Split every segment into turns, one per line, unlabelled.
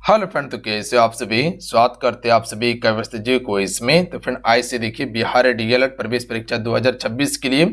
Hello friend, तो कैसे हो आप सभी। स्वागत करते हैं आप सभी का व्यवस्थित जी को इसमें। तो फ्रेंड आज से देखिए बिहार डीएलएड प्रवेश परीक्षा 2026 के लिए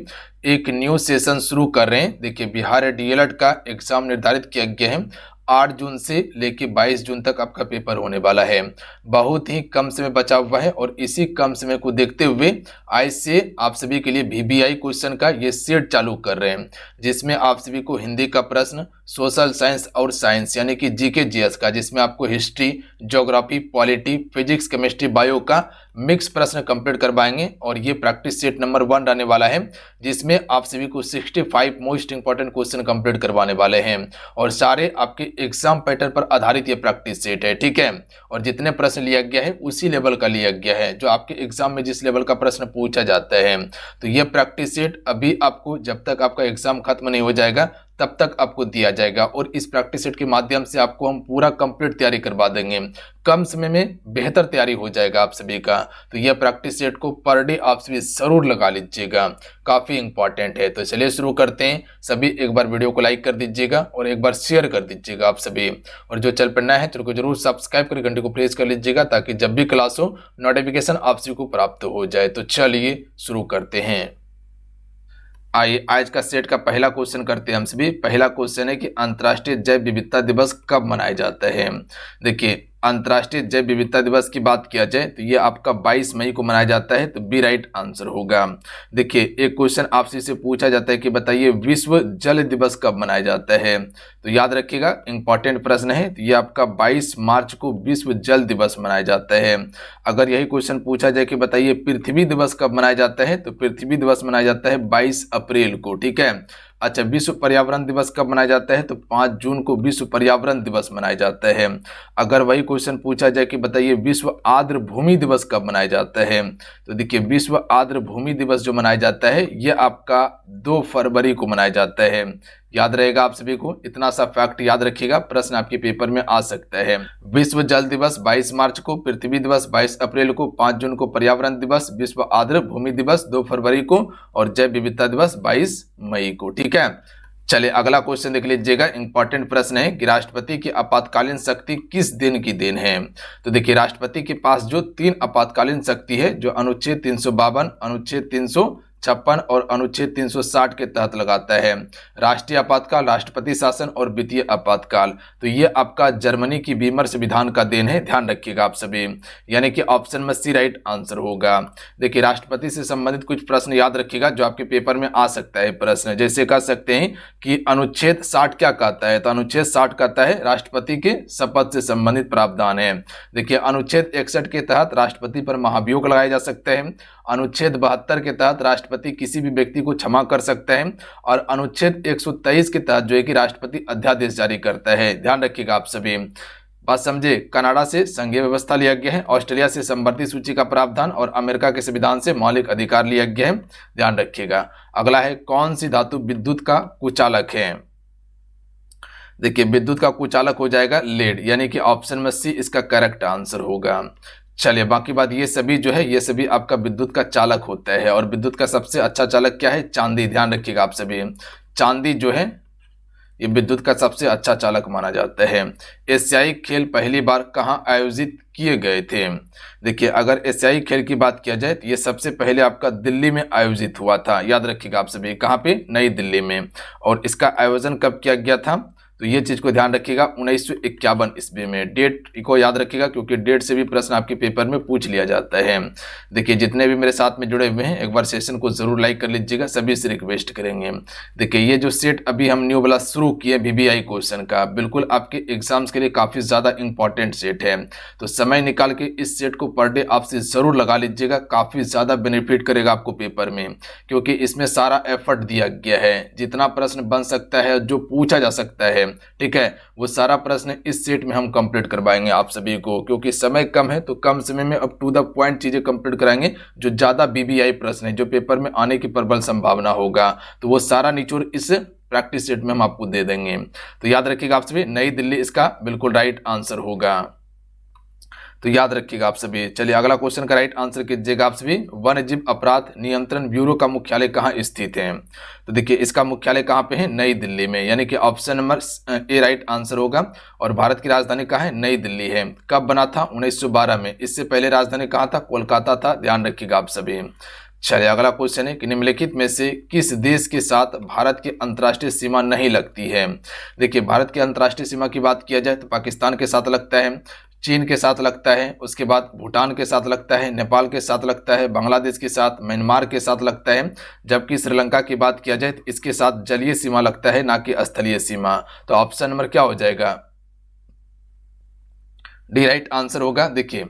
एक न्यू सेशन शुरू कर रहे हैं। देखिए बिहार डीएलएड का एग्जाम निर्धारित किया गया है 8 जून से लेके 22 जून तक आपका पेपर होने वाला है। बहुत ही कम समय बचा हुआ है और इसी कम समय को देखते हुए आज से आप सभी के लिए वीवीआई क्वेश्चन का ये सेट चालू कर रहे हैं, जिसमें आप सभी को हिंदी का प्रश्न, सोशल साइंस और साइंस यानी कि जीके जीएस का, जिसमें आपको history, geography, polity, physics, chemistry, bio का मिक्स प्रश्न कंप्लीट करवाएंगे। और ये प्रैक्टिस सेट नंबर 1 रहने वाला है, जिसमें आप सभी को 65 मोस्ट इंपॉर्टेंट क्वेश्चन कंप्लीट करवाने वाले हैं और सारे आपके एग्जाम पैटर्न पर आधारित ये प्रैक्टिस सेट है, ठीक है। और जितने प्रश्न लिया गया है उसी लेवल का लिया गया है, जो आपके एग्जाम में जिस लेवल का प्रश्न पूछा जाता है। तो ये प्रैक्टिस सेट अभी आपको जब तक आपका एग्जाम खत्म नहीं हो जाएगा तब तक आपको दिया जाएगा और इस प्रैक्टिस सेट के माध्यम से आपको हम पूरा कंप्लीट तैयारी करवा देंगे। कम समय में बेहतर तैयारी हो जाएगा आप सभी का। तो यह प्रैक्टिस सेट को पर डे आप सभी जरूर लगा लीजिएगा, काफी इंपॉर्टेंट है। तो चलिए शुरू करते हैं। सभी एक बार वीडियो को लाइक कर दीजिएगा और एक बार शेयर कर दीजिएगा आप सभी। और जो चैनल पर नया है तो जरूर सब्सक्राइब करके घंटे को प्रेस कर लीजिएगा, ताकि जब भी क्लास हो नोटिफिकेशन आप सभी को प्राप्त हो जाए। तो चलिए शुरू करते हैं। आइए आज का सेट का पहला क्वेश्चन करते हैं हम सभी। पहला क्वेश्चन है कि अंतर्राष्ट्रीय जैव विविधता दिवस कब मनाया जाता है। देखिए अंतर्राष्ट्रीय जैव विविधता दिवस की बात किया जाए तो ये आपका 22 मई को मनाया जाता है, तो बी राइट आंसर होगा। देखिए एक क्वेश्चन आपसे से पूछा जाता है कि बताइए विश्व जल दिवस कब मनाया जाता है। तो याद रखिएगा इंपॉर्टेंट प्रश्न है। तो ये आपका 22 मार्च को विश्व जल दिवस मनाया जाता है। अगर यही क्वेश्चन पूछा जाए कि बताइए पृथ्वी दिवस कब मनाया जाता है, तो पृथ्वी दिवस मनाया जाता है 22 अप्रैल को, ठीक है। अच्छा, विश्व पर्यावरण दिवस कब मनाया जाता है, तो 5 जून को विश्व पर्यावरण दिवस मनाया जाता है। अगर वही क्वेश्चन पूछा जाए कि बताइए विश्व आर्द्र भूमि दिवस कब मनाया जाता है, तो देखिए विश्व आर्द्र भूमि दिवस जो मनाया जाता है ये आपका 2 फरवरी को मनाया जाता है। याद रहेगा आप सभी को, इतना सा फैक्ट याद रखिएगा, प्रश्न आपके पेपर में आ सकता है। विश्व जल दिवस 22 मार्च को, पृथ्वी दिवस 22 अप्रैल को, 5 जून को पर्यावरण दिवस, विश्व आर्द्र भूमि दिवस 2 फरवरी को और जैव विविधता दिवस 22 मई को, ठीक है। चलिए अगला क्वेश्चन देख लीजिएगा। इंपॉर्टेंट प्रश्न है कि राष्ट्रपति की आपातकालीन शक्ति किस दिन की देन है। तो देखिए राष्ट्रपति के पास जो 3 आपातकालीन शक्ति है, जो अनुच्छेद 352, अनुच्छेद 356 और अनुच्छेद 360 के तहत लगाता है। राष्ट्रीय आपातकाल, राष्ट्रपति शासन और वित्तीय आपातकाल। तो ये आपका जर्मनी की वीमर संविधान का देन है, ध्यान रखिएगा आप सभी। यानी कि ऑप्शन में सी राइट आंसर होगा। देखिए राष्ट्रपति से संबंधित कुछ प्रश्न याद रखिएगा जो आपके पेपर में आ सकता है प्रश्न। जैसे कह सकते हैं कि अनुच्छेद 60 क्या कहता है, तो अनुच्छेद 60 कहता है राष्ट्रपति के शपथ से संबंधित प्रावधान है। देखिए अनुच्छेद 61 के तहत राष्ट्रपति पर महाभियोग लगाया जा सकता है। अनुच्छेद 72 के तहत राष्ट्रपति किसी भी व्यक्ति को क्षमा कर सकता है और अनुच्छेद 123 के तहत जो है कि राष्ट्रपति अध्यादेश जारी करता है। ध्यान रखिएगा आप सभी, बात समझे। कनाडा से संघीय व्यवस्था लिया गया है, ऑस्ट्रेलिया से संवर्ती सूची का प्रावधान और अमेरिका के संविधान से मौलिक अधिकार लिया गया है, ध्यान रखिएगा। अगला है कौन सी धातु विद्युत का कुचालक है। देखिए विद्युत का कुचालक हो जाएगा लेड, यानी कि ऑप्शन में सी इसका करेक्ट आंसर होगा। चलिए बाकी बात, ये सभी जो है ये सभी आपका विद्युत का चालक होता है और विद्युत का सबसे अच्छा चालक क्या है, चांदी। ध्यान रखिएगा आप सभी, चांदी जो है ये विद्युत का सबसे अच्छा चालक माना जाता है। एशियाई खेल पहली बार कहाँ आयोजित किए गए थे। देखिए अगर एशियाई खेल की बात किया जाए तो ये सबसे पहले आपका दिल्ली में आयोजित हुआ था। याद रखिएगा आप सभी, कहाँ पे, नई दिल्ली में। और इसका आयोजन कब किया गया था, तो ये चीज को ध्यान रखिएगा 1951 ईस्वी में। डेट को याद रखिएगा क्योंकि डेट से भी प्रश्न आपके पेपर में पूछ लिया जाता है। देखिए जितने भी मेरे साथ में जुड़े हुए हैं एक बार सेशन को जरूर लाइक कर लीजिएगा, सभी से रिक्वेस्ट करेंगे। देखिए ये जो सेट अभी हम न्यू वाला शुरू किए वीवीआई क्वेश्चन का, बिल्कुल आपके एग्जाम्स के लिए काफी ज्यादा इंपॉर्टेंट सेट है। तो समय निकाल के इस सेट को पर डे आपसे जरूर लगा लीजिएगा, काफी ज्यादा बेनिफिट करेगा आपको पेपर में, क्योंकि इसमें सारा एफर्ट दिया गया है। जितना प्रश्न बन सकता है, जो पूछा जा सकता है, ठीक है, वो सारा प्रश्न इस सेट में हम कंप्लीट करवाएंगे आप सभी को। क्योंकि समय कम है तो कम समय में अब टू द पॉइंट चीजें कंप्लीट कराएंगे। जो ज्यादा वीवीआई प्रश्न है, जो पेपर में आने की प्रबल संभावना होगा, तो वो सारा निचोड़ इस प्रैक्टिस सेट में हम आपको दे देंगे। तो याद रखिएगा आप सभी, नई दिल्ली इसका बिल्कुल राइट आंसर होगा। तो याद रखिएगा आप सभी। चलिए अगला क्वेश्चन का राइट आंसर कीजिएगा आप सभी। वन्य जीव अपराध नियंत्रण ब्यूरो का मुख्यालय कहाँ स्थित है? तो देखिए इसका मुख्यालय कहाँ पे है? नई दिल्ली में, यानी कि option number A right answer होगा। और भारत की राजधानी कहाँ है? नई दिल्ली है। कब बना था? 1912 में। इससे पहले राजधानी कहाँ था? कोलकाता था। ध्यान रखिएगा आप सभी। चलिए अगला क्वेश्चन है कि निम्नलिखित में से किस देश के साथ भारत की अंतर्राष्ट्रीय सीमा नहीं लगती है? देखिए भारत की अंतर्राष्ट्रीय सीमा की बात किया जाए तो पाकिस्तान के साथ लगता है, चीन के साथ लगता है, उसके बाद भूटान के साथ लगता है, नेपाल के साथ लगता है, बांग्लादेश के साथ, म्यांमार के साथ लगता है। जबकि श्रीलंका की बात किया जाए तो इसके साथ जलीय सीमा लगता है, ना कि स्थलीय सीमा। तो ऑप्शन नंबर क्या हो जाएगा? डी राइट आंसर होगा। देखिए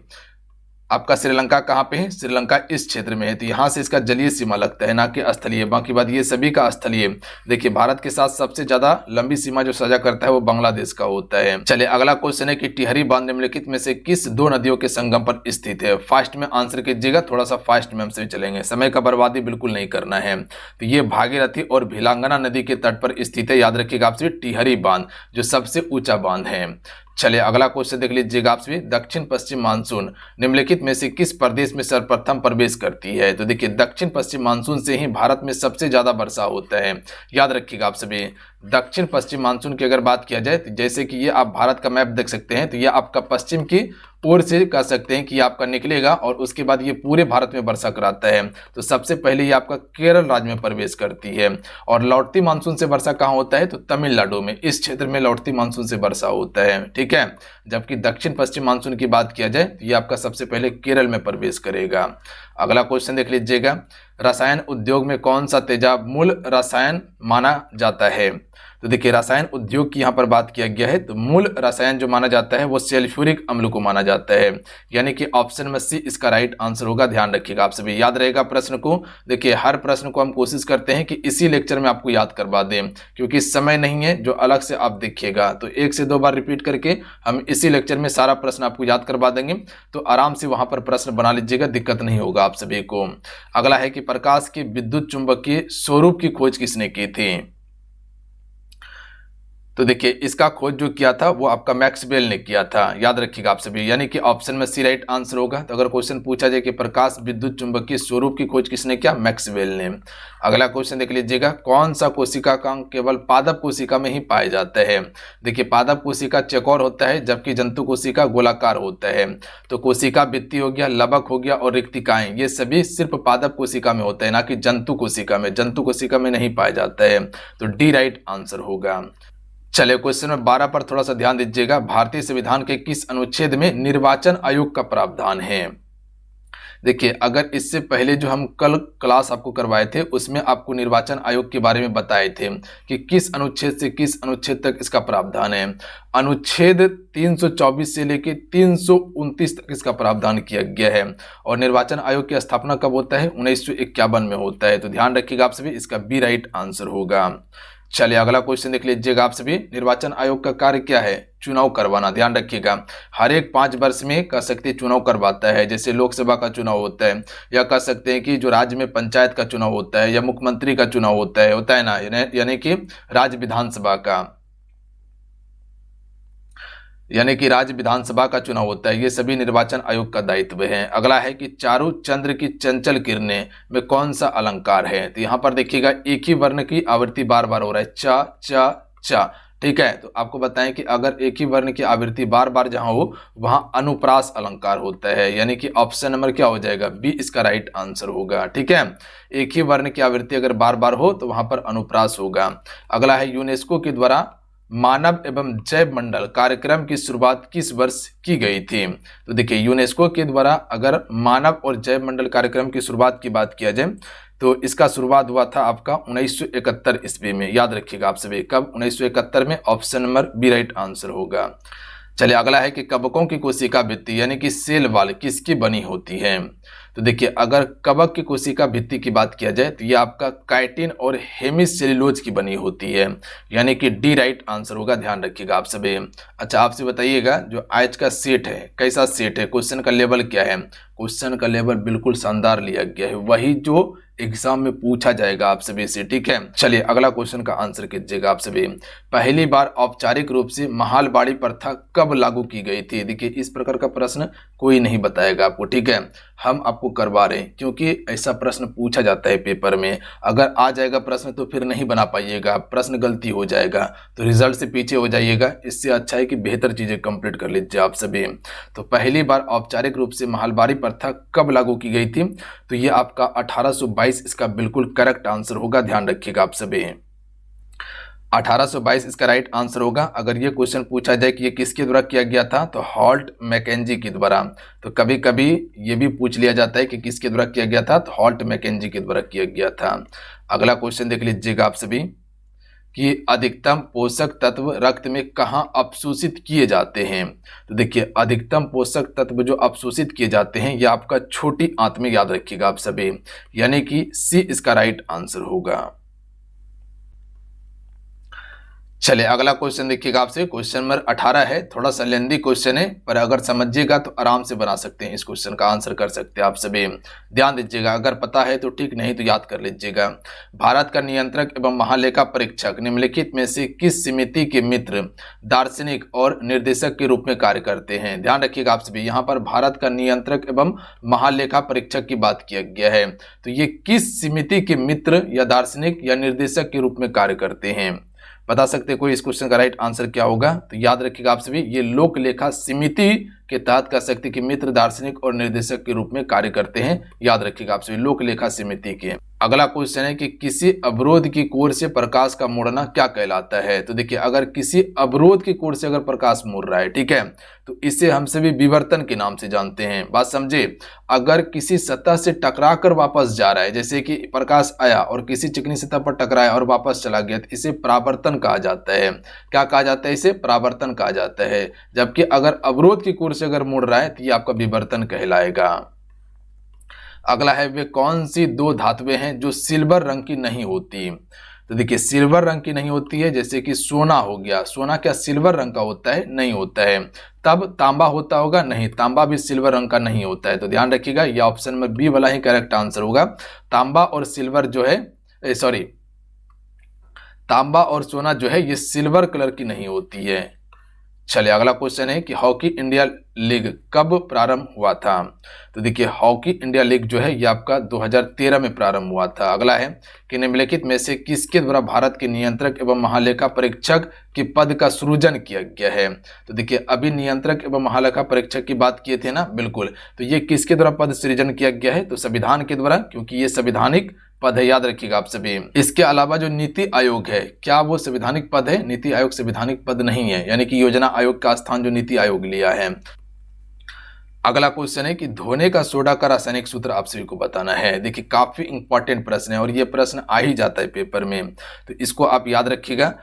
आपका श्रीलंका कहाँ पे है? श्रीलंका इस क्षेत्र में है, तो यहाँ से इसका जलीय सीमा लगता है, ना कि स्थलीय। बाकी बात ये सभी का स्थलीय। देखिए भारत के साथ सबसे ज्यादा लंबी सीमा जो साझा करता है वो बांग्लादेश का होता है। चलिए अगला क्वेश्चन है कि टिहरी बांध निम्नलिखित में से किस दो नदियों के संगम पर स्थित है? फास्ट में आंसर कीजिएगा, थोड़ा सा फास्ट में हमसे चलेंगे, समय का बर्बादी बिल्कुल नहीं करना है। तो ये भागीरथी और भिलांगना नदी के तट पर स्थित है। याद रखिएगा आपसे, टिहरी बांध जो सबसे ऊंचा बांध है। चलिए अगला क्वेश्चन देख लीजिएगा आपसे। दक्षिण पश्चिम मानसून निम्नलिखित में से किस प्रदेश में सर्वप्रथम प्रवेश करती है? तो देखिए दक्षिण पश्चिम मानसून से ही भारत में सबसे ज्यादा वर्षा होता है। याद रखिएगा आप सभी। दक्षिण पश्चिम मानसून की अगर बात किया जाए तो जैसे कि ये आप भारत का मैप देख सकते हैं, तो ये आपका पश्चिम की ओर से कह सकते हैं कि आपका निकलेगा और उसके बाद ये पूरे भारत में वर्षा कराता है। तो सबसे पहले ये आपका केरल राज्य में प्रवेश करती है। और लौटती मानसून से वर्षा कहाँ होता है? तो तमिलनाडु में, इस क्षेत्र में लौटती मानसून से वर्षा होता है। ठीक है। जबकि दक्षिण पश्चिम मानसून की बात किया जाए तो ये आपका सबसे पहले केरल में प्रवेश करेगा। अगला क्वेश्चन देख लीजिएगा। रसायन उद्योग में कौन सा तेजाब मूल रसायन माना जाता है? तो देखिए रसायन उद्योग की यहाँ पर बात किया गया है, तो मूल रसायन जो माना जाता है वो सल्फ्यूरिक अम्ल को माना जाता है, यानी कि ऑप्शन में सी इसका राइट आंसर होगा। ध्यान रखिएगा आप सभी, याद रहेगा प्रश्न को। देखिए हर प्रश्न को हम कोशिश करते हैं कि इसी लेक्चर में आपको याद करवा दें, क्योंकि समय नहीं है जो अलग से आप देखिएगा। तो 1 से 2 बार रिपीट करके हम इसी लेक्चर में सारा प्रश्न आपको याद करवा देंगे, तो आराम से वहां पर प्रश्न बना लीजिएगा, दिक्कत नहीं होगा आप सभी को। अगला है कि प्रकाश के विद्युत चुंबकीय स्वरूप की खोज किसने की थी? तो देखिए इसका खोज जो किया था वो आपका मैक्सवेल ने किया था। याद रखिएगा आप सभी, यानी कि ऑप्शन में सी राइट आंसर होगा। तो अगर क्वेश्चन पूछा जाए कि प्रकाश विद्युत चुंबकीय स्वरूप की खोज किसने किया? मैक्सवेल ने। अगला क्वेश्चन देख लीजिएगा। कौन सा कोशिका का अंग केवल पादप कोशिका में ही पाया जाता है? देखिए पादप कोशिका चौकोर होता है, जबकि जंतु कोशिका गोलाकार होता है। तो कोशिका भित्ति हो गया, लबक हो गया और रिक्तिकाएं, ये सभी सिर्फ पादप कोशिका में होता है, ना कि जंतु कोशिका में। जंतु कोशिका में नहीं पाया जाता है। तो डी राइट आंसर होगा। चलिए क्वेश्चन नंबर 12 पर थोड़ा सा ध्यान दीजिएगा। भारतीय संविधान के किस अनुच्छेद में निर्वाचन आयोग का प्रावधान है? देखिए अगर इससे पहले जो हम कल क्लास आपको करवाए थे उसमें आपको निर्वाचन आयोग के बारे में बताए थे कि किस अनुच्छेद से किस अनुच्छेद तक इसका प्रावधान है। अनुच्छेद 324 से लेकर 329 तक इसका प्रावधान किया गया है। और निर्वाचन आयोग की स्थापना कब होता है? 1951 में होता है। तो ध्यान रखिएगा आप सभी, इसका बी राइट आंसर होगा। चलिए अगला क्वेश्चन देख लीजिएगा आप सभी। निर्वाचन आयोग का कार्य क्या है? चुनाव करवाना। ध्यान रखिएगा हर एक 5 वर्ष में कह सकते हैं चुनाव करवाता है। जैसे लोकसभा का चुनाव होता है, या कह सकते हैं कि जो राज्य में पंचायत का चुनाव होता है, या मुख्यमंत्री का चुनाव होता है ना, यानी कि राज्य विधानसभा का, यानी कि राज्य विधानसभा का चुनाव होता है। ये सभी निर्वाचन आयोग का दायित्व है। अगला है कि चारों चंद्र की चंचल किरणें में कौन सा अलंकार है? तो यहाँ पर देखिएगा एक ही वर्ण की आवृत्ति बार बार हो रहा है, चा चा चा। ठीक है, तो आपको बताएं कि अगर एक ही वर्ण की आवृत्ति बार बार जहां हो वहां अनुप्रास अलंकार होता है, यानी कि ऑप्शन नंबर क्या हो जाएगा? बी इसका राइट आंसर होगा। ठीक है, एक ही वर्ण की आवृत्ति अगर बार बार हो तो वहां पर अनुप्रास होगा। अगला है यूनेस्को के द्वारा मानव एवं जैव मंडल कार्यक्रम की शुरुआत किस वर्ष की गई थी? तो देखिए यूनेस्को के द्वारा अगर मानव और जैव मंडल कार्यक्रम की शुरुआत की बात किया जाए तो इसका शुरुआत हुआ था आपका 1971 ईस्वी में। याद रखिएगा आप सभी, कब? 1971 में। Option number B right answer होगा। चलिए अगला है कि कवकों की कोशिका भित्ति यानी कि सेल वॉल किसकी बनी होती है? तो देखिए अगर कवक की कोशिका भित्ति की बात किया जाए तो ये आपका काइटिन और हेमिसेल्यूलोज की बनी होती है, यानी कि डी राइट आंसर होगा, ध्यान रखिएगा आप सभी। अच्छा आपसे बताइएगा जो आज का सेट है कैसा सेट है, क्वेश्चन का लेवल क्या है। क्वेश्चन का लेवल बिल्कुल शानदार लिया गया है, वही जो एग्जाम में पूछा जाएगा आप सभी से, ठीक है। चलिए अगला क्वेश्चन का आंसर कीजिएगा आप सभी। पहली बार औपचारिक रूप से महालबाड़ी प्रथा कब लागू की गई थी। देखिए इस प्रकार का प्रश्न कोई नहीं बताएगा आपको, ठीक है, हम आपको करवा रहे हैं क्योंकि ऐसा प्रश्न पूछा जाता है पेपर में। अगर आ जाएगा प्रश्न तो फिर नहीं बना पाइएगा, प्रश्न गलती हो जाएगा तो रिजल्ट से पीछे हो जाइएगा। इससे अच्छा है कि बेहतर चीजें कंप्लीट कर लीजिए आप सभी। तो पहली बार औपचारिक रूप से महालबाड़ी प्रथा कब लागू की गई थी, तो ये आपका 1822 इसका बिल्कुल करेक्ट आंसर होगा, ध्यान रखिएगा आप सभी। 1822 इसका राइट आंसर होगा। अगर ये क्वेश्चन पूछा जाए कि ये किसके द्वारा किया गया था तो हॉल्ट मैकेंजी के द्वारा। तो कभी कभी ये भी पूछ लिया जाता है कि किसके द्वारा किया गया था, तो हॉल्ट मैकेंजी के द्वारा किया गया था। अगला क्वेश्चन देख लीजिएगा आप सभी कि अधिकतम पोषक तत्व रक्त में कहाँ अवशोषित किए जाते हैं। तो देखिए अधिकतम पोषक तत्व जो अवशोषित किए जाते हैं ये आपका छोटी आंत में, याद रखिएगा आप सभी, यानी कि सी इसका राइट आंसर होगा। चलिए अगला क्वेश्चन देखिएगा आपसे, क्वेश्चन नंबर 18 है, थोड़ा सा लेंदी क्वेश्चन है पर अगर समझिएगा तो आराम से बना सकते हैं, इस क्वेश्चन का आंसर कर सकते हैं आप सभी। ध्यान दीजिएगा, अगर पता है तो ठीक, नहीं तो याद कर लीजिएगा। भारत का नियंत्रक एवं महालेखा परीक्षक निम्नलिखित में से किस समिति के मित्र, दार्शनिक और निर्देशक के रूप में कार्य करते हैं। ध्यान रखिएगा आप सभी, यहाँ पर भारत का नियंत्रक एवं महालेखा परीक्षक की बात किया गया है, तो ये किस समिति के मित्र या दार्शनिक या निर्देशक के रूप में कार्य करते हैं। बता सकते हैं कोई इस क्वेश्चन का राइट आंसर क्या होगा। तो याद रखिएगा आप सभी, ये लोक लेखा समिति के तहत कह सकते कि मित्र, दार्शनिक और निर्देशक के रूप में कार्य करते हैं, याद रखिएगा आप सभी, लोक लेखा समिति के। अगला क्वेश्चन है कि किसी अवरोध की कोर से प्रकाश का मुड़ना क्या कहलाता है। तो देखिए अगर किसी अवरोध की कोर से अगर प्रकाश मुड़ रहा है, ठीक है, तो इसे हम सभी विवर्तन के नाम से जानते हैं। बात समझे, अगर किसी सतह से टकरा कर वापस जा रहा है, जैसे कि प्रकाश आया और किसी चिकनी सतह पर टकराया और वापस चला गया, तो इसे परावर्तन कहा जाता है। क्या कहा जाता है, इसे परावर्तन कहा जाता है। जबकि अगर अवरोध की कोर से अगर मुड़ रहा है तो ये आपका विवर्तन कहलाएगा। अगला है, वे कौन सी दो धातुएं हैं जो सिल्वर रंग की नहीं होती। तो देखिए सिल्वर रंग की नहीं होती है, जैसे कि सोना हो गया, सोना क्या सिल्वर रंग का होता है, नहीं होता है। तब तांबा होता होगा, नहीं, तांबा भी सिल्वर रंग का नहीं होता है। तो ध्यान रखिएगा, ये ऑप्शन में बी वाला ही करेक्ट आंसर होगा। तांबा और सिल्वर जो है, तांबा और सोना जो है ये सिल्वर कलर की नहीं होती है। चलिए अगला क्वेश्चन है कि हॉकी इंडिया लीग कब प्रारंभ हुआ था। तो देखिए हॉकी इंडिया लीग जो है ये आपका 2013 में प्रारंभ हुआ था। अगला है कि निम्नलिखित में से किसके द्वारा भारत के नियंत्रक एवं महालेखा परीक्षक के पद का सृजन किया गया है। तो देखिए अभी नियंत्रक एवं महालेखा परीक्षक की बात किए थे ना, बिल्कुल, तो ये किसके द्वारा पद सृजन किया गया है, तो संविधान के द्वारा, क्योंकि ये संवैधानिक पद है, याद रखिएगा आप सभी। इसके अलावा जो नीति आयोग है, क्या वो संवैधानिक पद है, नीति आयोग संवैधानिक पद नहीं है, यानी कि योजना आयोग का स्थान जो नीति आयोग लिया है। अगला क्वेश्चन है कि धोने का सोडा का रासायनिक सूत्र आप सभी को बताना है। देखिए काफी इंपॉर्टेंट प्रश्न है और ये प्रश्न आ ही जाता है पेपर में, तो इसको आप याद रखिएगा।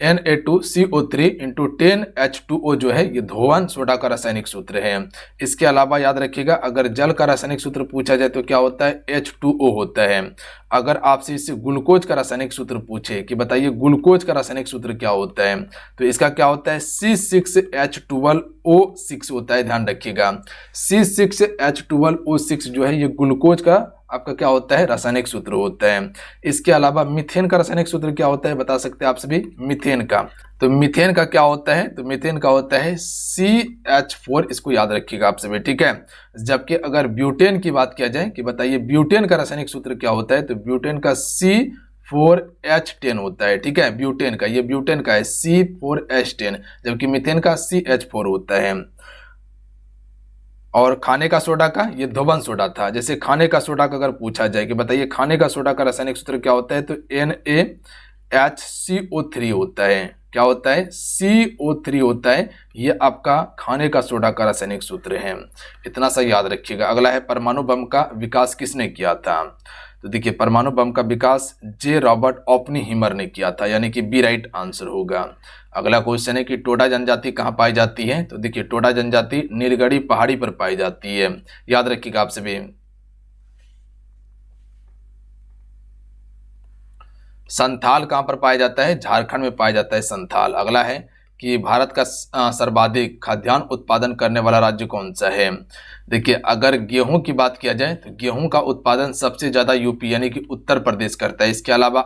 Na2CO3 × 10H2O जो है ये धोवन सोडा का रासायनिक सूत्र है। इसके अलावा याद रखिएगा, अगर जल का रासायनिक सूत्र पूछा जाए तो क्या होता है, H2O होता है। अगर आपसे इससे ग्लूकोज का रासायनिक सूत्र पूछे कि बताइए ग्लूकोज का रासायनिक सूत्र क्या होता है, तो इसका क्या होता है, C6H12O6 होता है। ध्यान रखिएगा, C6H12O6 जो है ये ग्लूकोज का आपका क्या होता है, रासायनिक सूत्र होता है। इसके अलावा मीथेन का रासायनिक सूत्र क्या होता है, बता सकते हैं आप सभी, मीथेन का। तो मीथेन का क्या होता है, तो मीथेन का होता है CH4, इसको याद रखिएगा आप सभी, ठीक है। जबकि अगर ब्यूटेन की बात किया जाए कि बताइए ब्यूटेन का रासायनिक सूत्र क्या होता है, तो ब्यूटेन का C4H10 होता है, ठीक है। ब्यूटेन का, ये ब्यूटेन का है C4H10, जबकि मीथेन का CH4 होता है। और खाने का सोडा का ये धोवन सोडा था। जैसे खाने का सोडा का अगर पूछा जाए कि बताइए खाने का सोडा का रासायनिक सूत्र क्या होता है, तो NaHCO3 होता है। क्या होता है, CO3 होता है। ये आपका खाने का सोडा का रासायनिक सूत्र है, इतना सा याद रखिएगा। अगला है परमाणु बम का विकास किसने किया था। तो देखिए परमाणु बम का विकास जे रॉबर्ट ओपनहीमर ने किया था, यानी कि बी राइट आंसर होगा। अगला क्वेश्चन है कि टोडा जनजाति कहाँ पाई जाती है। तो देखिए टोडा जनजाति नीलगढ़ी पहाड़ी पर पाई जाती है, याद रखिएगा आप सभी। संथाल कहाँ पर पाया जाता है? झारखंड में पाया जाता है संथाल। अगला है कि भारत का सर्वाधिक खाद्यान्न उत्पादन करने वाला राज्य कौन सा है? देखिए, अगर गेहूं की बात किया जाए तो गेहूं का उत्पादन सबसे ज्यादा यूपी यानी कि उत्तर प्रदेश करता है। इसके अलावा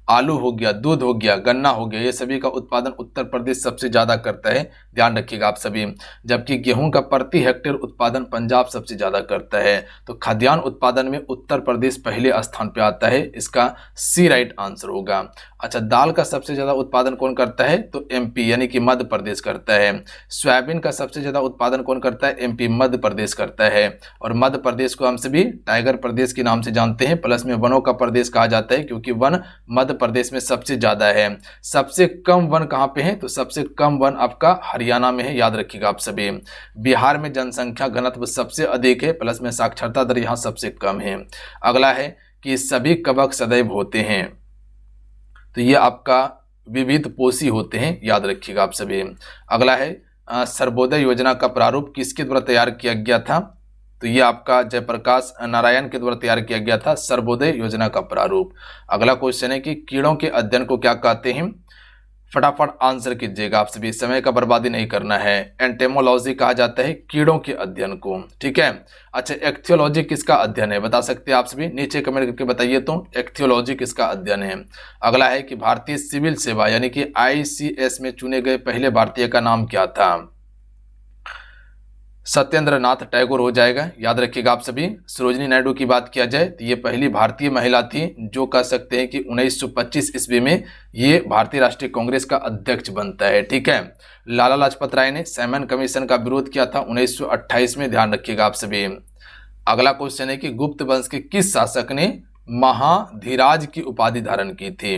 आलू हो गया, दूध हो गया, गन्ना हो गया, ये सभी का उत्पादन उत्तर प्रदेश सबसे ज्यादा करता है, ध्यान रखिएगा आप सभी। जबकि गेहूं का प्रति हेक्टेयर उत्पादन पंजाब सबसे ज्यादा करता है। तो खाद्यान्न उत्पादन में उत्तर प्रदेश पहले स्थान पे आता है, इसका सी राइट आंसर होगा। अच्छा, दाल का सबसे ज्यादा उत्पादन कौन करता है? तो एमपी यानी कि मध्य प्रदेश करता है। सोयाबीन का सबसे ज्यादा उत्पादन कौन करता है? एमपी मध्य प्रदेश करता है। और मध्य प्रदेश को हम सभी टाइगर प्रदेश के नाम से जानते हैं, प्लस में वनों का प्रदेश कहा जाता है, क्योंकि वन मध्य प्रदेश में सबसे ज्यादा है। सबसे कम वन कहां पे है? तो सबसे कम वन आपका हरियाणा में है, याद रखिएगा आप सभी। बिहार में जनसंख्या घनत्व सबसे अधिक है, प्लस में साक्षरता दर यहां सबसे कम है। अगला है कि सभी कवक सदैव होते हैं, तो ये आपका विविध पोषी होते हैं, याद रखिएगा आप सभी। अगला है सर्वोदय योजना का प्रारूप किसके द्वारा तैयार किया गया था? तो ये आपका जयप्रकाश नारायण के द्वारा तैयार किया गया था सर्वोदय योजना का प्रारूप। अगला क्वेश्चन है कि कीड़ों के अध्ययन को क्या कहते हैं? फटाफट आंसर कीजिएगा आप सभी, समय का बर्बादी नहीं करना है। एंटेमोलॉजी कहा जाता है कीड़ों के अध्ययन को, ठीक है। अच्छा, एक्थियोलॉजी किसका अध्ययन है? बता सकते हैं आप सभी, नीचे कमेंट करके बताइए तो एक्थियोलॉजी किसका अध्ययन है। अगला है कि भारतीय सिविल सेवा यानी कि ICS में चुने गए पहले भारतीय का नाम क्या था? सत्येंद्र नाथ टैगोर हो जाएगा, याद रखिएगा आप सभी। सरोजिनी नायडू की बात किया जाए तो ये पहली भारतीय महिला थी जो कह सकते हैं कि 1925 ईस्वी में ये भारतीय राष्ट्रीय कांग्रेस का अध्यक्ष बनता है, ठीक है। लाला लाजपत राय ने सैमन कमीशन का विरोध किया था 1928 में, ध्यान रखिएगा आप सभी। अगला क्वेश्चन है कि गुप्त वंश के किस शासक ने महाधीराज की उपाधि धारण की थी?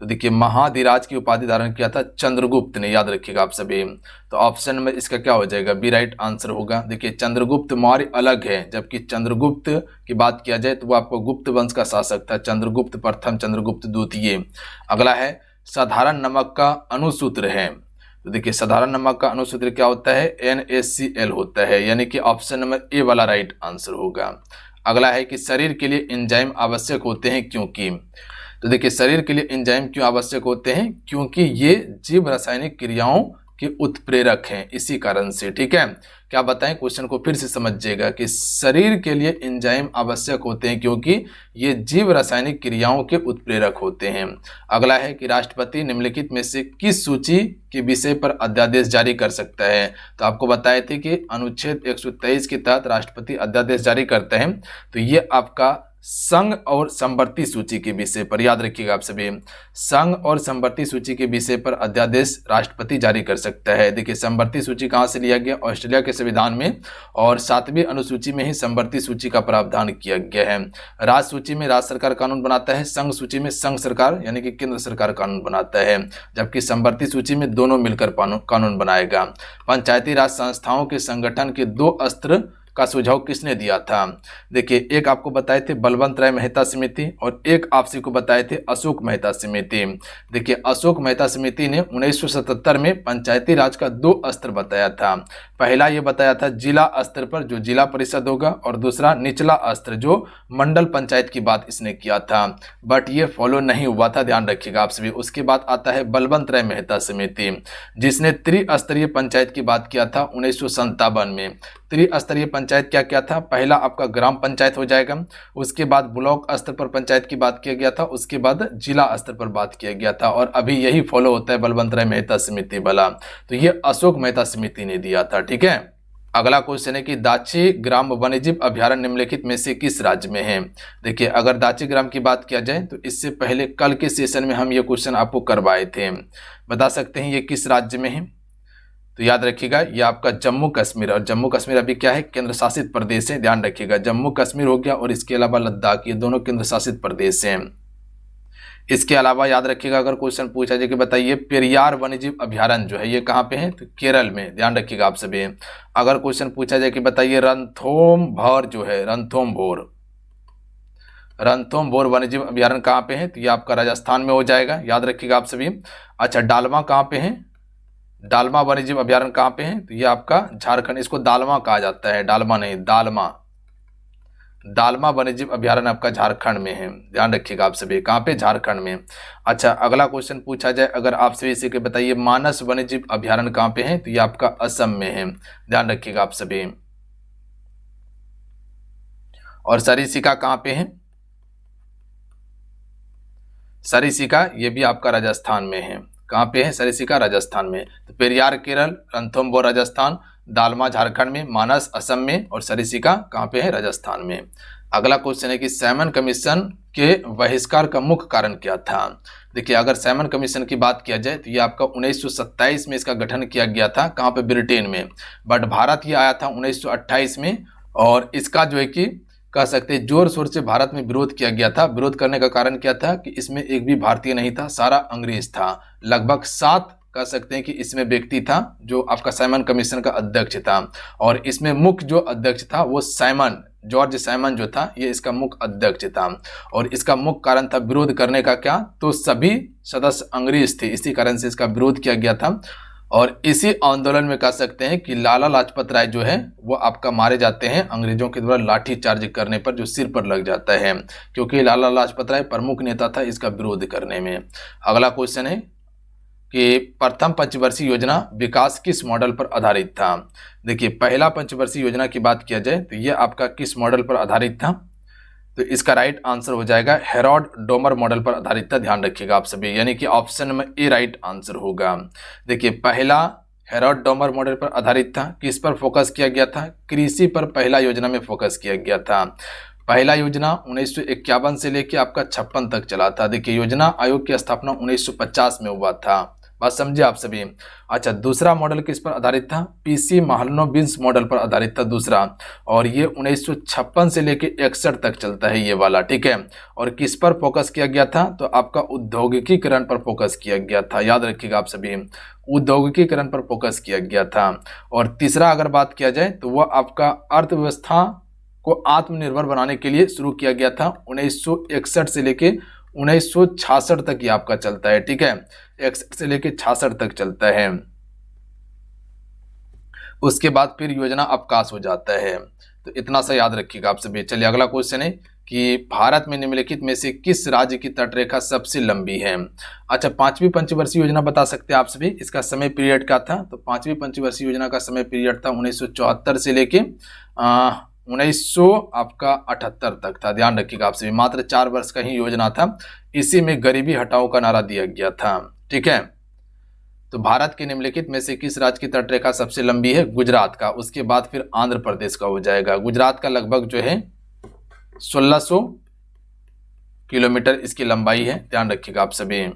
तो देखिए, महाधीराज की उपाधि धारण किया था चंद्रगुप्त ने, याद रखिएगा आप सभी। तो ऑप्शन में इसका क्या हो जाएगा? बी राइट आंसर होगा। देखिए, चंद्रगुप्त मौर्य अलग है, जबकि चंद्रगुप्त की बात किया जाए तो वो आपको गुप्त वंश का शासक था, चंद्रगुप्त प्रथम, चंद्रगुप्त द्वितीय। अगला है साधारण नमक का अनुसूत्र है। तो देखिए, साधारण नमक का अनुसूत्र क्या होता है? NaCl होता है, यानी कि ऑप्शन नंबर ए वाला राइट आंसर होगा। अगला है कि शरीर के लिए एंजाइम आवश्यक होते हैं क्योंकि? तो देखिए, शरीर के लिए एंजाइम क्यों आवश्यक होते हैं? क्योंकि ये जीव रासायनिक क्रियाओं के उत्प्रेरक हैं, इसी कारण से, ठीक है। क्या बताएं? क्वेश्चन को फिर से समझिएगा कि शरीर के लिए एंजाइम आवश्यक होते हैं क्योंकि ये जीव रासायनिक क्रियाओं के उत्प्रेरक होते हैं। अगला है कि राष्ट्रपति निम्नलिखित में से किस सूची के विषय पर अध्यादेश जारी कर सकता है? तो आपको बताए थे कि अनुच्छेद 123 के तहत राष्ट्रपति अध्यादेश जारी करते हैं, तो ये आपका संघ और संवर्ती सूची के विषय पर, याद रखिएगा आप सभी। संघ और संवर्ती सूची के विषय पर अध्यादेश राष्ट्रपति जारी कर सकता है। देखिए, संवर्ती सूची कहां से लिया गया? ऑस्ट्रेलिया के संविधान में, और 7वीं अनुसूची में ही संवर्ती सूची का प्रावधान किया गया है। राज्य सूची में राज्य सरकार कानून बनाता है, संघ सूची में संघ सरकार यानी कि केंद्र सरकार कानून बनाता है, जबकि संवर्ती सूची में दोनों मिलकर कानून बनाएगा। पंचायती राज संस्थाओं के संगठन के 2 स्तर का सुझाव किसने दिया था? देखिए, एक आपको बताए थे बलवंत राय मेहता समिति, और एक आपसी को बताए थे अशोक मेहता समिति। देखिए, अशोक मेहता समिति ने 1977 में पंचायती राज का 2 स्तर बताया था। पहला ये बताया था जिला स्तर पर जो जिला परिषद होगा, और दूसरा निचला स्तर जो मंडल पंचायत की बात इसने किया था, बट ये फॉलो नहीं हुआ था, ध्यान रखिएगा आप सभी। उसके बाद आता है बलवंत राय मेहता समिति, जिसने त्रिस्तरीय पंचायत की बात किया था 1957 में। त्रिस्तरीय पंचायत क्या क्या था? पहला आपका ग्राम पंचायत हो जाएगा, उसके बाद ब्लॉक स्तर पर पंचायत की बात किया गया था, उसके बाद जिला स्तर पर बात किया गया था, और अभी यही फॉलो होता है बलवंत राय मेहता समिति वाला। तो ये अशोक मेहता समिति ने दिया था, ठीक है। अगला क्वेश्चन है कि दाची ग्राम वन्यजीव अभ्यारण्य निम्नलिखित में से किस राज्य में है? देखिए, अगर दाची ग्राम की बात किया जाए तो इससे पहले कल के सेशन में हम ये क्वेश्चन आपको करवाए थे। बता सकते हैं ये किस राज्य में है? तो याद रखिएगा, ये आपका जम्मू कश्मीर, और जम्मू कश्मीर अभी क्या है? केंद्र शासित प्रदेश है, ध्यान रखिएगा। जम्मू कश्मीर हो गया, और इसके अलावा लद्दाख, ये दोनों केंद्र शासित प्रदेश हैं। इसके अलावा याद रखिएगा, अगर क्वेश्चन पूछा जाए कि बताइए पेरियार वन्यजीव अभ्यारण्य जो है ये कहाँ पे है? तो केरल में, ध्यान रखिएगा आप सभी। अगर क्वेश्चन पूछा जाए कि बताइए रणथंभौर जो है, रणथंभौर वन्यजीव अभ्यारण्य कहाँ पे है? तो ये आपका राजस्थान में हो जाएगा, याद रखिएगा आप सभी। अच्छा, डालमा कहाँ पे है? डालमा वन्यजीव अभ्यारण्य कहाँ पे है? तो ये आपका झारखंड, इसको दालमा कहा जाता है, डालमा नहीं, दालमा। दालमा वन्यजीव अभयारण्य आपका झारखंड में है, ध्यान रखिएगा आप सभी, कहाँ पे, झारखंड में। अच्छा, अगला क्वेश्चन पूछा जाए अगर आपसे इसी के बताइए मानस वन्यजीव अभयारण्य कहाँ पे है, तो ये आपका असम में है, ध्यान रखिएगा आप सभी। और सरिस्का कहाँ पे है, सरिस्का ये भी आपका राजस्थान में है, कहाँ पे है, सरिस्का राजस्थान में। तो पेरियार केरल, रणथंभौर राजस्थान, दालमा झारखंड में, मानस असम में और सरिस्का कहाँ पे है, राजस्थान में। अगला क्वेश्चन है कि सैमन कमीशन के बहिष्कार का मुख्य कारण क्या था। देखिए, अगर सैमन कमीशन की बात किया जाए तो ये आपका 1927 में इसका गठन किया गया था, कहाँ पे, ब्रिटेन में। बट भारत ये आया था 1928 में, और इसका जो है कि कह सकते हैं जोर शोर से भारत में विरोध किया गया था। विरोध करने का कारण क्या था कि इसमें एक भी भारतीय नहीं था, सारा अंग्रेज था। लगभग 7 कह सकते हैं कि इसमें व्यक्ति था जो आपका साइमन कमीशन का अध्यक्ष था, और इसमें मुख्य जो अध्यक्ष था वो साइमन, जॉर्ज साइमन जो था, ये इसका मुख्य अध्यक्ष था। और इसका मुख्य कारण था विरोध करने का क्या, तो सभी सदस्य अंग्रेज थे, इसी कारण से इसका विरोध किया गया था। और इसी आंदोलन में कह सकते हैं कि लाला लाजपत राय जो है वो आपका मारे जाते हैं अंग्रेजों के द्वारा लाठी चार्ज करने पर, जो सिर पर लग जाता है, क्योंकि लाला लाजपत राय प्रमुख नेता था इसका विरोध करने में। अगला क्वेश्चन है कि प्रथम पंचवर्षीय योजना विकास किस मॉडल पर आधारित था। देखिए, पहला पंचवर्षीय योजना की बात किया जाए तो यह आपका किस मॉडल पर आधारित था, तो इसका राइट आंसर हो जाएगा हेरोड डोमर मॉडल पर आधारित था, ध्यान रखिएगा आप सभी, यानी कि ऑप्शन में ए राइट आंसर होगा। देखिए, पहला हेरोड डोमर मॉडल पर आधारित था, किस पर फोकस किया गया था, कृषि पर पहला योजना में फोकस किया गया था। पहला योजना 1951 से लेकर आपका 56 तक चला था। देखिए, योजना आयोग की स्थापना 1950 में हुआ था, बात समझे आप सभी। अच्छा, दूसरा मॉडल किस पर आधारित था, पीसी महालनोबिस मॉडल पर आधारित था दूसरा, और ये 1956 से लेकर 61 तक चलता है ये वाला, ठीक है। और किस पर फोकस किया गया था, तो आपका औद्योगिकीकरण पर फोकस किया गया था, याद रखिएगा आप सभी, औद्योगिकीकरण पर फोकस किया गया था। और तीसरा अगर बात किया जाए तो वह आपका अर्थव्यवस्था को आत्मनिर्भर बनाने के लिए शुरू किया गया था, 1961 से लेके 1966 तक ये आपका चलता है, ठीक है, 61 से लेके 66 तक चलता है। उसके बाद फिर योजना अवकाश हो जाता है, तो इतना सा याद रखिएगा आप सभी। चलिए, अगला क्वेश्चन है कि भारत में निम्नलिखित में से किस राज्य की तटरेखा सबसे लंबी है। अच्छा, 5वीं पंचवर्षीय योजना बता सकते हैं आप सभी, इसका समय पीरियड क्या था, तो 5वीं पंचवर्षीय योजना का समय पीरियड था 1974 से लेके 1978 तक था, ध्यान रखिएगा आप सभी, मात्र 4 वर्ष का ही योजना था। इसी में गरीबी हटाओ का नारा दिया गया था, ठीक है। तो भारत के निम्नलिखित में से किस राज्य की तटरेखा सबसे लंबी है, गुजरात का, उसके बाद फिर आंध्र प्रदेश का हो जाएगा। गुजरात का लगभग जो है 1600 किलोमीटर इसकी लंबाई है, ध्यान रखिएगा आप सभी।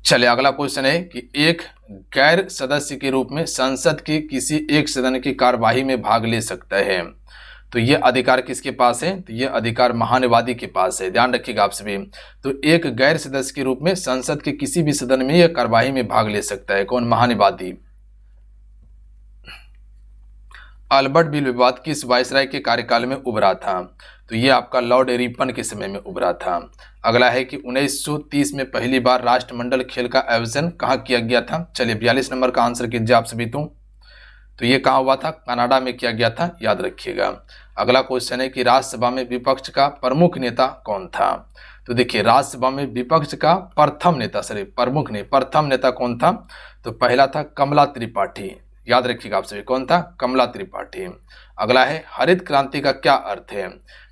चलिए, अगला क्वेश्चन है कि एक गैर सदस्य के रूप में संसद के किसी एक सदन की कार्यवाही में भाग ले सकता है, तो यह अधिकार किसके पास है, तो यह अधिकार महानुवादी के पास है, ध्यान रखिएगा आप सभी। तो एक गैर सदस्य के रूप में संसद के किसी भी सदन में यह कार्यवाही में भाग ले सकता है, कौन, महानुवादी। अल्बर्ट बिल विवाद किस वायसराय के कार्यकाल में उभरा था, तो ये आपका लॉर्ड रिपन के समय में उभरा था। अगला है कि 1930 में पहली बार राष्ट्रमंडल खेल का आयोजन कहाँ किया गया था। चलिए, 42 नंबर का आंसर कीजिए आप सभी। तो ये कहाँ हुआ था, कनाडा में किया गया था, याद रखिएगा। अगला क्वेश्चन है कि राज्यसभा में विपक्ष का प्रमुख नेता कौन था। तो देखिए, राज्यसभा में विपक्ष का प्रथम नेता कौन था, तो पहला था कमला त्रिपाठी, याद रखिएगा आप सभी, कौन था, कमला त्रिपाठी। अगला है हरित क्रांति का क्या अर्थ है।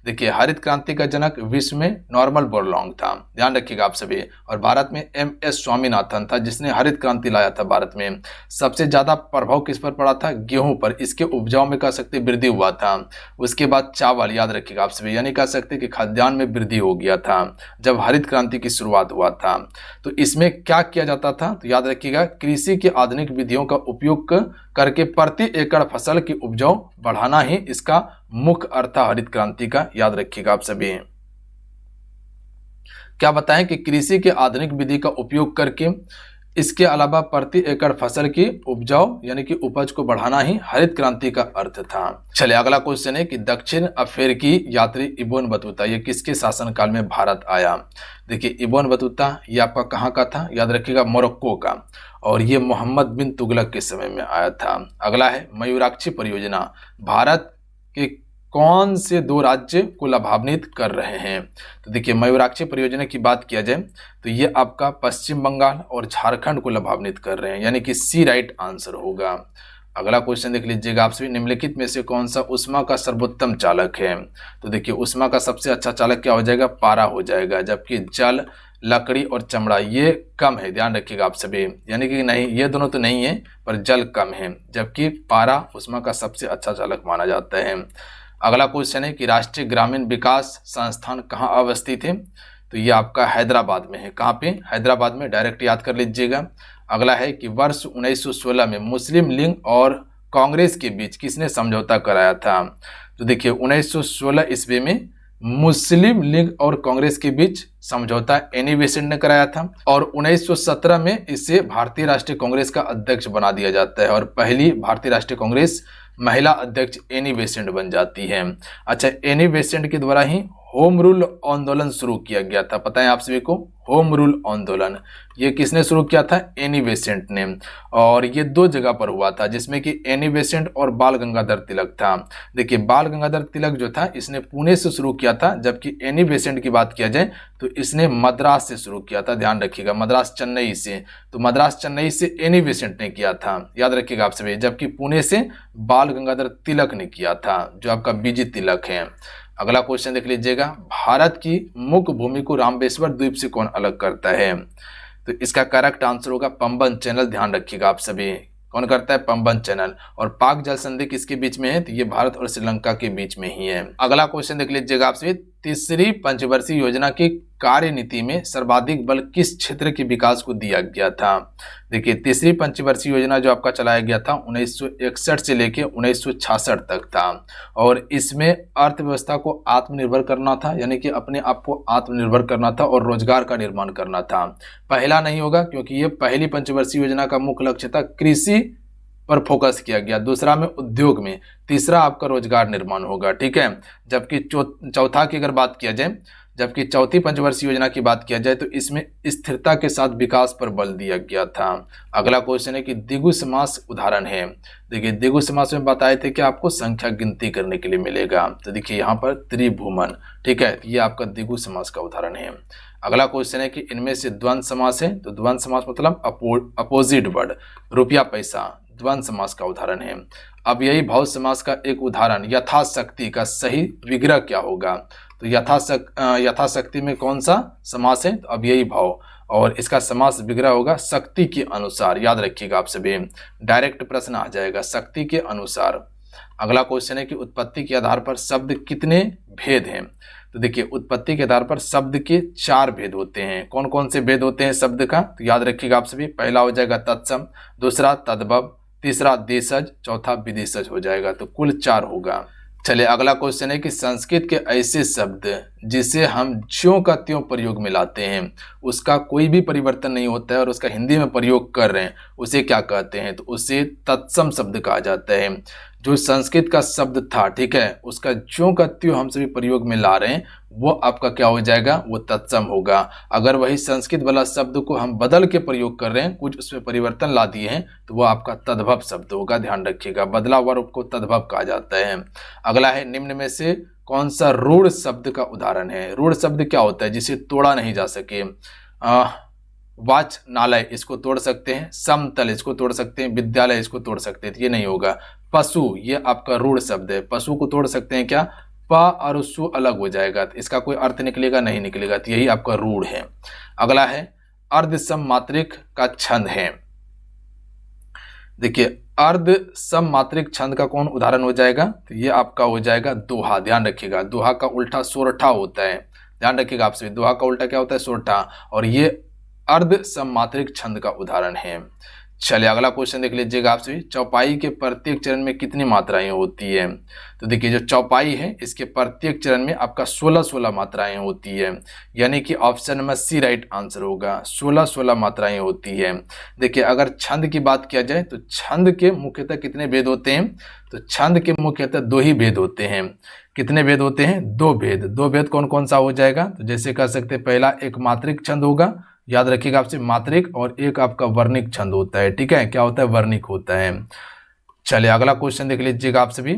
देखिए, हरित क्रांति का जनक विश्व में नॉर्मन बोरलॉन्ग था, ध्यान रखिएगा आप सभी। और भारत में MS स्वामीनाथन था जिसने हरित क्रांति लाया था भारत में। सबसे ज्यादा प्रभाव किस पर पड़ा था, गेहूं पर, इसके उपजाऊ में कह सकते वृद्धि हुआ था। उसके बाद चावल, याद रखिएगा आप सभी, यानी कह सकते कि खाद्यान्न में वृद्धि हो गया था जब हरित क्रांति की शुरुआत हुआ था। तो इसमें क्या किया जाता था, तो याद रखिएगा, कृषि की आधुनिक विधियों का उपयोग करके प्रति एकड़ फसल की उपजाऊ बढ़ाना ही इसका मुख्य अर्थ था हरित क्रांति का, याद रखिएगा आप सभी। क्या बताएं कि कृषि के आधुनिक विधि का उपयोग करके इसके अलावा प्रति एकड़ फसल की उपजाऊ यानी कि उपज को बढ़ाना ही हरित क्रांति का अर्थ था। चलिए, अगला क्वेश्चन है कि दक्षिण अफ्रीकी यात्री इबोन बतूता ये किसके शासनकाल में भारत आया। देखिए, इबोन बतूता ये आपका कहाँ का था, याद रखिएगा, मोरक्को का, और ये मोहम्मद बिन तुगलक के समय में आया था। अगला है मयूराक्षी परियोजना भारत कि कौन से दो राज्य को लाभान्वित कर रहे हैं। तो देखिए मयूराक्षी परियोजना की बात किया जाए तो ये आपका पश्चिम बंगाल और झारखंड को लाभान्वित कर रहे हैं, यानी कि सी राइट आंसर होगा। अगला क्वेश्चन देख लीजिएगा आपसे भी, निम्नलिखित में से कौन सा ऊष्मा का सर्वोत्तम चालक है। तो देखिए ऊष्मा का सबसे अच्छा चालक क्या हो जाएगा, पारा हो जाएगा, जबकि जल, लकड़ी और चमड़ा ये कम है, ध्यान रखिएगा आप सभी, यानी कि नहीं ये दोनों तो नहीं है पर जल कम है, जबकि पारा ऊष्मा का सबसे अच्छा चालक माना जाता है। अगला क्वेश्चन है कि राष्ट्रीय ग्रामीण विकास संस्थान कहाँ अवस्थित है। तो ये आपका हैदराबाद में है। कहाँ पे, हैदराबाद में, डायरेक्ट याद कर लीजिएगा। अगला है कि वर्ष 1916 में मुस्लिम लीग और कांग्रेस के बीच किसने समझौता कराया था। तो देखिए 1916 ईस्वी में मुस्लिम लीग और कांग्रेस के बीच समझौता एनी बेसेंट ने कराया था और 1917 में इसे भारतीय राष्ट्रीय कांग्रेस का अध्यक्ष बना दिया जाता है और पहली भारतीय राष्ट्रीय कांग्रेस महिला अध्यक्ष एनी बेसेंट बन जाती है। अच्छा, एनी बेसेंट के द्वारा ही होम रूल आंदोलन शुरू किया गया था, पता है आप सभी को, होम रूल आंदोलन ये किसने शुरू किया था, एनी बेसेंट ने, और ये दो जगह पर हुआ था जिसमें कि एनी बेसेंट और बाल गंगाधर तिलक था। देखिए बाल गंगाधर तिलक जो था इसने पुणे से शुरू किया था, जबकि एनी बेसेंट की बात किया जाए तो इसने मद्रास से शुरू किया था, ध्यान रखिएगा, मद्रास चेन्नई से। तो मद्रास चेन्नई से एनी बेसेंट ने किया था, याद रखिएगा आप सभी, जबकि पुणे से बाल गंगाधर तिलक ने किया था, जो आपका बीजी तिलक है। अगला क्वेश्चन देख लीजिएगा, भारत की मुख्य भूमि को रामेश्वर द्वीप से कौन अलग करता है। तो इसका करेक्ट आंसर होगा पंबन चैनल, ध्यान रखिएगा आप सभी, कौन करता है, पंबन चैनल। और पाक जल संधि किसके बीच में है, तो ये भारत और श्रीलंका के बीच में ही है। अगला क्वेश्चन देख लीजिएगा आप सभी, तीसरी पंचवर्षीय योजना की कार्यनीति में सर्वाधिक बल किस क्षेत्र के विकास को दिया गया था। देखिए तीसरी पंचवर्षीय योजना जो आपका चलाया गया था 1961 से लेके 1966 तक था और इसमें अर्थव्यवस्था को आत्मनिर्भर करना था, यानी कि अपने आप को आत्मनिर्भर करना था और रोजगार का निर्माण करना था। पहला नहीं होगा क्योंकि ये पहली पंचवर्षीय योजना का मुख्य लक्ष्य था कृषि पर फोकस किया गया, दूसरा में उद्योग में, तीसरा आपका रोजगार निर्माण होगा, ठीक है। जबकि चौथा की अगर बात किया जाए, जबकि चौथी पंचवर्षीय योजना की बात किया जाए तो इसमें स्थिरता के साथ विकास पर बल दिया गया था। अगला क्वेश्चन है कि द्विगु समास उदाहरण है। देखिए द्विगु समास में बताए थे कि आपको संख्या गिनती करने के लिए मिलेगा, तो देखिए यहाँ पर त्रिभुवन, ठीक है, ये आपका द्विगु समास का उदाहरण है। अगला क्वेश्चन है कि इनमें से द्वंद्व समास है, तो द्वंद्व समास मतलब अपोजिट वर्ड, रुपया पैसा, द्वंद्व समास का उदाहरण है। अब यही भाव समास का एक उदाहरण यथाशक्ति का सही विग्रह क्या होगा। तो यथाशक्ति में कौन सा समास है, तो अब यही भाव, और इसका समास विग्रह होगा शक्ति के अनुसार, याद रखिएगा आप सभी, डायरेक्ट प्रश्न आ जाएगा शक्ति के अनुसार। अगला क्वेश्चन है कि उत्पत्ति के आधार पर शब्द कितने भेद हैं। तो देखिए उत्पत्ति के आधार पर शब्द के 4 भेद होते हैं। कौन कौन से भेद होते हैं शब्द का, तो याद रखिएगा आप सभी, पहला हो जाएगा तत्सम, दूसरा तद्भव, तीसरा देशज, चौथा विदेशज हो जाएगा, तो कुल 4 होगा। चलिए अगला क्वेश्चन है कि संस्कृत के ऐसे शब्द जिसे हम ज्यों का त्यों प्रयोग में लाते हैं, उसका कोई भी परिवर्तन नहीं होता है और उसका हिंदी में प्रयोग कर रहे हैं, उसे क्या कहते हैं, तो उसे तत्सम शब्द कहा जाता है। जो संस्कृत का शब्द था, ठीक है, उसका ज्यों का त्यों हम सभी प्रयोग में ला रहे हैं, वो आपका क्या हो जाएगा, वो तत्सम होगा। अगर वही संस्कृत वाला शब्द को हम बदल के प्रयोग कर रहे हैं, कुछ उसमें परिवर्तन ला दिए हैं, तो वो आपका तद्भव शब्द होगा, ध्यान रखिएगा, बदला हुआ रूप को तद्भव कहा जाता है। अगला है निम्न में से कौन सा रूढ़ शब्द का उदाहरण है। रूढ़ शब्द क्या होता है, जिसे तोड़ा नहीं जा सके। वाचनालय इसको तोड़ सकते हैं, समतल इसको तोड़ सकते हैं, विद्यालय इसको तोड़ सकते हैं, ये नहीं होगा। पशु ये आपका रूढ़ शब्द है, पशु को तोड़ सकते हैं क्या, प और सु अलग हो जाएगा, तो इसका कोई अर्थ निकलेगा नहीं निकलेगा, तो यही आपका रूढ़ है। अगला है अर्ध सममात्रिक का छंद है। देखिए अर्ध सममात्रिक छंद का कौन उदाहरण हो जाएगा, तो ये आपका हो जाएगा दोहा, ध्यान रखिएगा, दोहा का उल्टा सोरठा होता है, ध्यान रखिएगा आपसे, दोहा का उल्टा क्या होता है, सोरठा, और ये अर्ध सममात्रिक छंद का उदाहरण है। चलिए अगला क्वेश्चन देख लीजिएगा आपसे, चौपाई के प्रत्येक चरण में कितनी मात्राएं होती है। तो देखिए जो चौपाई है इसके प्रत्येक चरण में आपका 16 मात्राएं होती है, यानी कि option number C right answer होगा, 16 मात्राएं होती है। देखिए अगर छंद की बात किया जाए तो छंद के मुख्यतः कितने भेद होते हैं, तो छंद के मुख्यतः 2 ही भेद होते हैं। कितने भेद होते हैं, 2 भेद। 2 भेद कौन कौन सा हो जाएगा, तो जैसे कह सकते हैं पहला एक मात्रिक छंद होगा, याद रखिएगा आपसे, मात्रिक, और एक आपका वर्णिक छंद होता है, ठीक है, क्या होता है, वर्णिक होता है। चलिए अगला क्वेश्चन देख लीजिएगा आप सभी,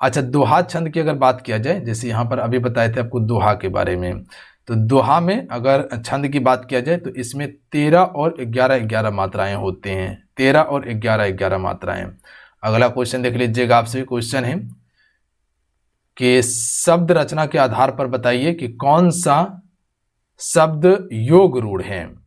अच्छा, दोहा छंद की अगर बात किया जाए, जैसे यहाँ पर अभी बताए थे आपको दोहा के बारे में, तो दोहा में अगर छंद की बात किया जाए तो इसमें 13 और 11 मात्राएं होते हैं, 13 और 11 मात्राएं। अगला क्वेश्चन देख लीजिएगा, आपसे भी क्वेश्चन है कि शब्द रचना के आधार पर बताइए कि कौन सा शब्द योग रूढ़ है।